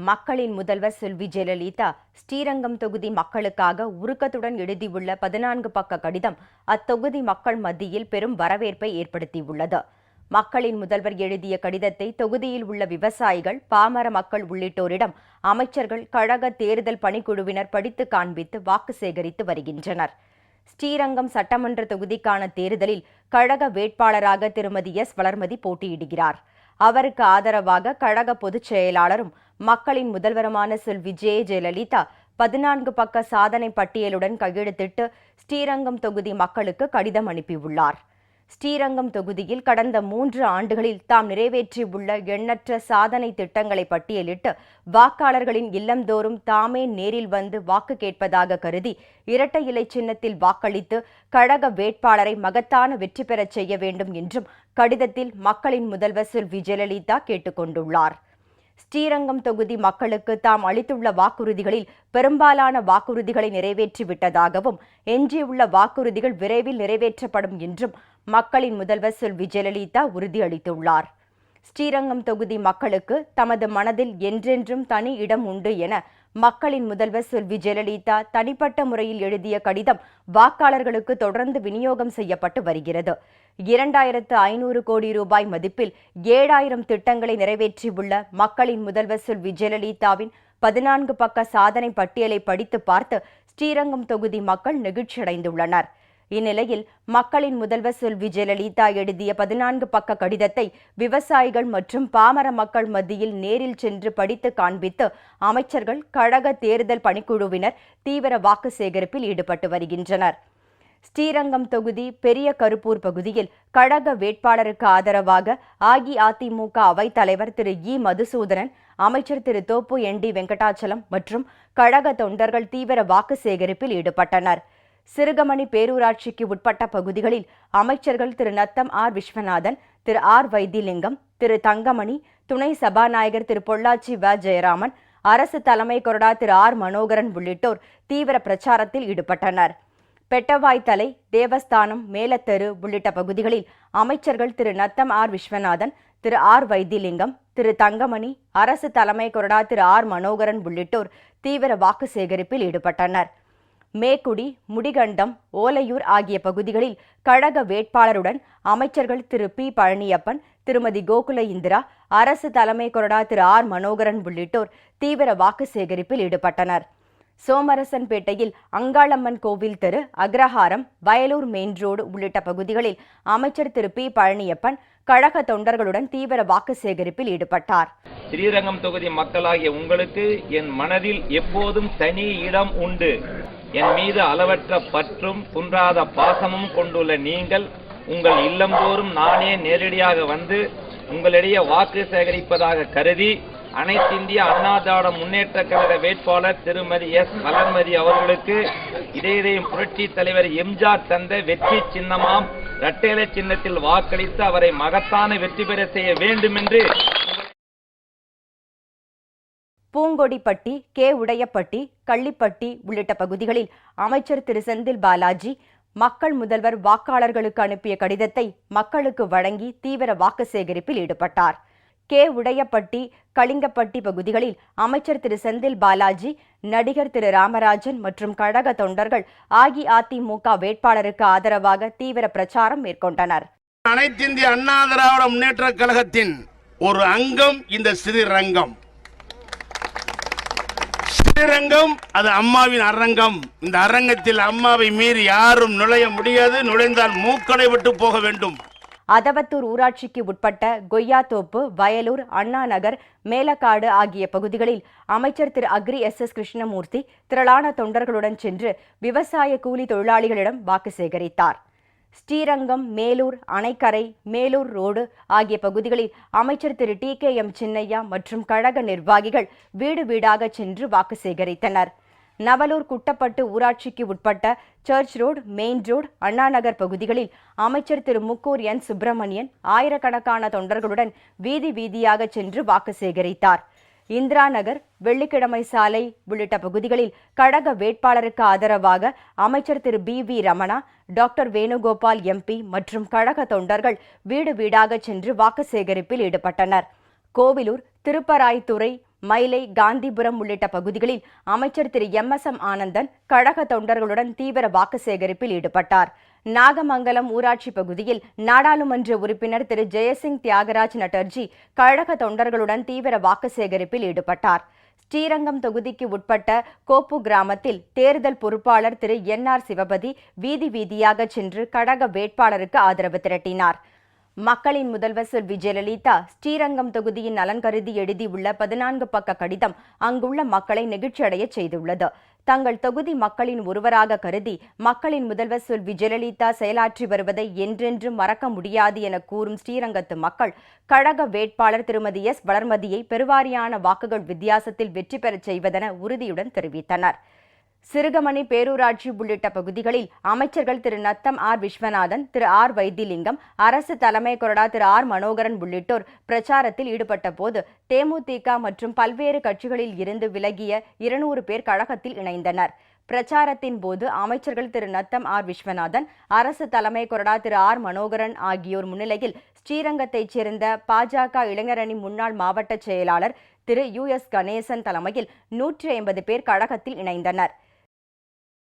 மக்களின் முதல்வர் செல்வி ஜெயலலிதா ஸ்ரீரங்கம் தொகுதி மக்களுக்காக உருக்கத்துடன் எழுதியுள்ள 14 பக்க கடிதம் அத்தொகுதி மக்கள் மத்தியில் பெரும் வரவேற்பை ஏற்படுத்தியுள்ளது. மக்களின் முதல்வர் எழுதிய கடிதத்தை தொகுதியில் உள்ள விவசாயிகள், பாமர மக்கள் உள்ளிட்டோரிடம் அமைச்சர்கள், கழக தேர்தல் பணிக்குழுவினர் படித்து காண்பித்து வாக்கு சேகரித்து வருகின்றனர். ஸ்ரீரங்கம் சட்டமன்ற தொகுதிக்கான தேர்தலில் கழக வேட்பாளராக திருமதி எஸ். வளர்மதி போட்டியிடுகிறார். அவருக்கு ஆதரவாக கழக பொதுச் செயலாளரும் மக்களின் முதல்வருமான செல்வி ஜெயலலிதா 14 பக்க சாதனை பட்டியலுடன் கையெழுத்திட்டு ஸ்ரீரங்கம் தொகுதி மக்களுக்கு கடிதம் அனுப்பியுள்ளார். ஸ்ரீரங்கம் தொகுதியில் கடந்த 3 ஆண்டுகளில் தாம் நிறைவேற்றியுள்ள எண்ணற்ற சாதனை திட்டங்களை பட்டியலிட்டு வாக்காளர்களின் இல்லந்தோறும் தாமே நேரில் வந்து வாக்கு கேட்பதாக கருதி இரட்டை இலை சின்னத்தில் வாக்களித்து கழக வேட்பாளரை மகத்தான வெற்றி பெறச் செய்ய வேண்டும் என்றும் கடிதத்தில் மக்களின் முதல்வர் செல்வி ஜெயலலிதா கேட்டுக் கொண்டுள்ளார். ஸ்ரீரங்கம் தொகுதி மக்களுக்கு தாம் அளித்துள்ள வாக்குறுதிகளில் பெரும்பாலான வாக்குறுதிகளை நிறைவேற்றிவிட்டதாகவும் எஞ்சியுள்ள வாக்குறுதிகள் விரைவில் நிறைவேற்றப்படும் என்றும் மக்களின் முதல்வர் செல்வி ஜெயலலிதா உறுதியளித்துள்ளார். ஸ்ரீரங்கம் தொகுதி மக்களுக்கு தமது மனதில் என்றென்றும் தனி இடம் உண்டு என மக்களின் முதல்வர் செல்வி ஜெயலலிதா தனிப்பட்ட முறையில் எழுதிய கடிதம் வாக்காளர்களுக்கு தொடர்ந்து விநியோகம் செய்யப்பட்டு வருகிறது. 2500 கோடி ரூபாய் மதிப்பில் 7000 திட்டங்களை நிறைவேற்றியுள்ள மக்களின் முதல்வர் செல்வி ஜெயலலிதாவின் 14 பக்க சாதனை பட்டியலை படித்து பார்த்து ஸ்ரீரங்கம் தொகுதி மக்கள் நெகிழ்ச்சியடைந்துள்ளனர். இந்நிலையில் மக்களின் முதல்வர் செல்வி ஜெயலலிதா எழுதிய 14 பக்க கடிதத்தை விவசாயிகள் மற்றும் பாமர மக்கள் மத்தியில் நேரில் சென்று படித்து காண்பித்து அமைச்சர்கள், கழக தேர்தல் பணிக்குழுவினர் தீவிர வாக்கு சேகரிப்பில் ஈடுபட்டு வருகின்றனர். ஸ்ரீரங்கம் தொகுதி பெரிய கருப்பூர் பகுதியில் கழக வேட்பாளருக்கு ஆதரவாக அஇஅதிமுக அவைத் தலைவர் திரு இ. மதுசூதனன், அமைச்சர் திரு தோப்பு என்.டி. வெங்கடாச்சலம் மற்றும் கழக தொண்டர்கள் தீவிர வாக்கு சேகரிப்பில் ஈடுபட்டனர். சிறுகமணி பேரூராட்சிக்கு உட்பட்ட பகுதிகளில் அமைச்சர்கள் திரு நத்தம் ஆர். விஸ்வநாதன், திரு ஆர். வைத்திலிங்கம், திரு தங்கமணி, துணை சபாநாயகர் திரு பொள்ளாச்சி வ. ஜெயராமன், அரசு தலைமை கொறடா திரு ஆர். மனோகரன் உள்ளிட்டோர் தீவிர பிரச்சாரத்தில் ஈடுபட்டனர். பெட்டவாய்த்தலை, தேவஸ்தானம், மேலத்தெரு உள்ளிட்ட பகுதிகளில் அமைச்சர்கள் திரு நத்தம் ஆர். விஸ்வநாதன், திரு ஆர். வைத்திலிங்கம், திரு தங்கமணி, அரசு தலைமை கொறடா திரு ஆர். மனோகரன் உள்ளிட்டோர் தீவிர வாக்கு சேகரிப்பில் ஈடுபட்டனர். மேக்குடி, முடிகண்டம், ஓலையூர் ஆகிய பகுதிகளில் கழக வேட்பாளருடன் அமைச்சர்கள் திரு பி. பழனியப்பன், திருமதி கோகுல இந்திரா, அரசு தலைமை கொறடா திரு ஆர். மனோகரன் உள்ளிட்டோர் தீவிர வாக்கு சேகரிப்பில் ஈடுபட்டனர். சோமரசன்பேட்டையில் அங்காளம்மன் கோவில் தெரு, அக்ரஹாரம், வயலூர் மெயின் ரோடு உள்ளிட்ட பகுதிகளில் அமைச்சர் திரு பி. பழனியப்பன் கழக தொண்டர்களுடன் தீவிர வாக்கு சேகரிப்பில் ஈடுபட்டார். ஸ்ரீரங்கம் தொகுதி மக்களாகிய உங்களுக்கு என் மனதில் எப்போதும் தனி இடம் உண்டு. என் மீது அளவற்ற பற்றும் குன்றாத பாசமும் கொண்டுள்ள நீங்கள் உங்கள் இல்லந்தோறும் நானே நேரடியாக வந்து உங்களிடையே வாக்கு சேகரிப்பதாக கருதி அனைத்திந்திய அண்ணா திராவிட முன்னேற்ற கழக வேட்பாளர் திருமதி எஸ். வளர்மதி அவர்களுக்கு இதயம் புரட்சி தலைவர் எம்ஜிஆர் தந்த வெற்றி சின்னமாம் இரட்டை சின்னத்தில் வாக்களித்து அவரை மகத்தான வெற்றி பெற செய்ய வேண்டும் என்று பூங்கொடிப்பட்டி, கே. உடையப்பட்டி, கள்ளிப்பட்டி உள்ளிட்ட பகுதிகளில் அமைச்சர் திரு செந்தில் பாலாஜி மக்கள் முதல்வர் வாக்காளர்களுக்கு அனுப்பிய கடிதத்தை மக்களுக்கு வழங்கி தீவிர வாக்கு சேகரிப்பில் ஈடுபட்டார். கே. உடையப்பட்டி, கலிங்கப்பட்டி பகுதிகளில் அமைச்சர் திரு செந்தில் பாலாஜி, நடிகர் திரு ராமராஜன் மற்றும் கழக தொண்டர்கள் அஇஅதிமுக வேட்பாளருக்கு ஆதரவாக தீவிர பிரச்சாரம் மேற்கொண்டனர். அனைத்திந்திய அண்ணா திராவிட முன்னேற்ற கழகத்தின் ஒரு அங்கம் இந்த ஸ்ரீரங்கம். ஸ்ரீரங்கம் அது அம்மாவின் அரங்கம். இந்த அரங்கத்தில் அம்மாவை மீறி யாரும் நுழைய முடியாது. நுழைந்தால் மூக்கடை விட்டு போக வேண்டும். அதவத்தூர் ஊராட்சிக்கு உட்பட்ட கொய்யாத்தோப்பு, வயலூர், அண்ணா நகர், மேலக்காடு ஆகிய பகுதிகளில் அமைச்சர் திரு அக்ரி எஸ். கிருஷ்ணமூர்த்தி திரளான தொண்டர்களுடன் சென்று விவசாய கூலி தொழிலாளிகளிடம் வாக்கு சேகரித்தார். ஸ்ரீரங்கம், மேலூர், அணைக்கரை, மேலூர் ரோடு ஆகிய பகுதிகளில் அமைச்சர் திரு டி.கே.எம். சின்னையா மற்றும் கழக நிர்வாகிகள் வீடு வீடாக சென்று வாக்கு சேகரித்தனர். நவலூர், குட்டப்பட்டு ஊராட்சிக்கு உட்பட்ட church road, main road, Annanagar பகுதிகளில் அமைச்சர் திரு முக்கூர் என். சுப்பிரமணியன் ஆயிரக்கணக்கான தொண்டர்களுடன் வீதி வீதியாக சென்று வாக்கு சேகரித்தார். இந்திரா நகர், வெள்ளிக்கிழமை சாலை உள்ளிட்ட பகுதிகளில் கழக வேட்பாளருக்கு ஆதரவாக அமைச்சர் Thiru P V. Ramana, doctor Venugopal MP மற்றும் கழக தொண்டர்கள் வீடு வீடாக சென்று வாக்கு சேகரிப்பில் ஈடுபட்டனர். கோவிலூர், திருப்பராய்த்துறை, மயிலை, காந்திபுரம் உள்ளிட்ட பகுதிகளில் அமைச்சர் திரு M.S.M. ஆனந்தன் கழக தொண்டர்களுடன் தீவிர வாக்கு சேகரிப்பில் ஈடுபட்டார். நாகமங்கலம் ஊராட்சி பகுதியில் நாடாளுமன்ற உறுப்பினர் திரு ஜெயசிங் தியாகராஜ் நட்டர்ஜி கழக தொண்டர்களுடன் தீவிர வாக்கு சேகரிப்பில் ஈடுபட்டார். ஸ்ரீரங்கம் தொகுதிக்கு உட்பட்ட கோப்பு கிராமத்தில் தேர்தல் பொறுப்பாளர் திரு N.R. சிவபதி வீதி வீதியாக சென்று கழக வேட்பாளருக்கு ஆதரவு திரட்டினார். மக்களின் முதல்வர் செல்வி ஜெயலலிதா ஸ்ரீரங்கம் தொகுதியின் நலன் கருதி எழுதியுள்ள 14 பக்க கடிதம் அங்குள்ள மக்களை நெகிழ்ச்சியடைய செய்துள்ளது. தங்கள் தொகுதி மக்களின் ஒருவராக கருதி மக்களின் முதல்வர் செல்வி ஜெயலலிதா செயலாற்றி வருவதை என்றென்றும் மறக்க முடியாது என கூறும் ஸ்ரீரங்கத்து மக்கள் கழக வேட்பாளர் திருமதி S. வளர்மதியை பெருவாரியான வாக்குகள் வித்தியாசத்தில் வெற்றி பெறச் செய்வதென உறுதியுடன் தெரிவித்தனர். சிறுகமணி பேரூராட்சி உள்ளிட்ட பகுதிகளில் அமைச்சர்கள் திரு நத்தம் ஆர் விஸ்வநாதன், திரு ஆர் வைத்திலிங்கம், அரசு தலைமை கொறடா திரு ஆர் மனோகரன் உள்ளிட்டோர் பிரச்சாரத்தில் ஈடுபட்ட போது தேமுதிக மற்றும் பல்வேறு கட்சிகளில் இருந்து விலகிய 200 பேர் கழகத்தில் இணைந்தனர். பிரச்சாரத்தின் போது அமைச்சர்கள் திரு நத்தம் ஆர் விஸ்வநாதன், அரசு தலைமை கொறடா திரு ஆர் மனோகரன் ஆகியோர் முன்னிலையில் ஸ்ரீரங்கத்தைச் சேர்ந்த பாஜக இளைஞரணி முன்னாள் மாவட்ட செயலாளர் திரு U.S. கணேசன் தலைமையில் 150 பேர் கழகத்தில் இணைந்தனர்.